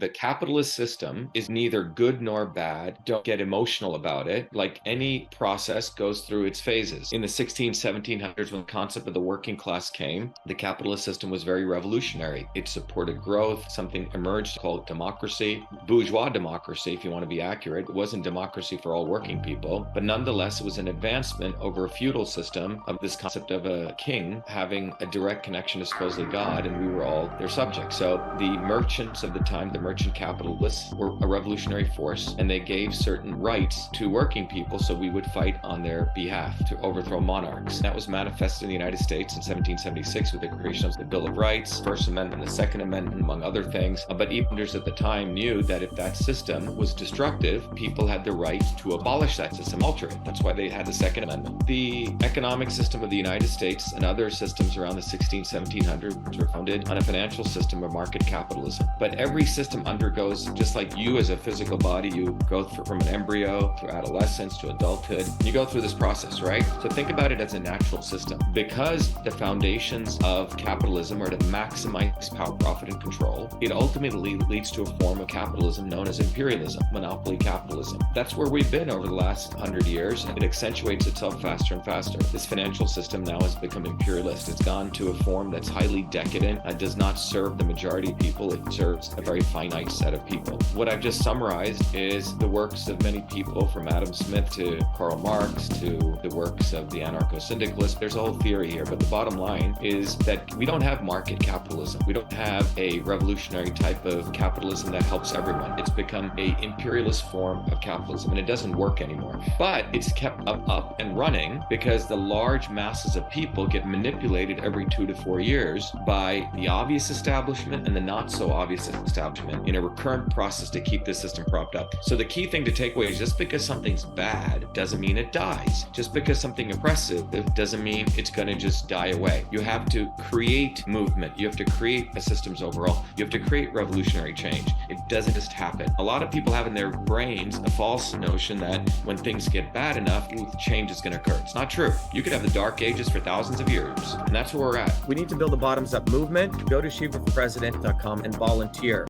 The capitalist system is neither good nor bad. Don't get emotional about it. Like any process goes through its phases. In the 1700s, when the concept of the working class came, the capitalist system was very revolutionary. It supported growth. Something emerged called democracy, bourgeois democracy, if you want to be accurate. It wasn't democracy for all working people, but nonetheless, it was an advancement over a feudal system of this concept of a king having a direct connection to supposedly God, and we were all their subjects. So the merchants of the time, the merchant capitalists, were a revolutionary force, and they gave certain rights to working people so we would fight on their behalf to overthrow monarchs. That was manifested in the United States in 1776 with the creation of the Bill of Rights, First Amendment, the Second Amendment, among other things. But even leaders at the time knew that if that system was destructive, people had the right to abolish that system, alter it. That's why they had the Second Amendment. The economic system of the United States and other systems around the 1700s were founded on a financial system of market capitalism. But every system undergoes, just like you as a physical body, you go from an embryo to adolescence to adulthood. You go through this process, right? So think about it as a natural system. Because the foundations of capitalism are to maximize power, profit, and control, it ultimately leads to a form of capitalism known as imperialism, monopoly capitalism. That's where we've been over the last 100 years, and it accentuates itself faster and faster. This financial system now has become imperialist. It's gone to a form that's highly decadent, does not serve the majority of people. It serves a very finite set of people. What I've just summarized is the works of many people, from Adam Smith to Karl Marx to the works of the anarcho-syndicalists. There's a whole theory here, but the bottom line is that we don't have market capitalism. We don't have a revolutionary type of capitalism that helps everyone. It's become an imperialist form of capitalism, and it doesn't work anymore. But it's kept up and running because the large masses of people get manipulated every 2 to 4 years by the obvious establishment and the not so obvious establishment in a recurrent process to keep this system propped up. So the key thing to take away is just because something's bad doesn't mean it dies. Just because something oppressive doesn't mean it's going to just die away. You have to create movement. You have to create a systems overall. You have to create revolutionary change. It doesn't just happen. A lot of people have in their brains a false notion that when things get bad enough, change is going to occur. It's not true. You could have the dark ages for thousands of years, and that's where we're at. We need to build a bottoms-up movement. Go to ShivaForPresident.com and volunteer.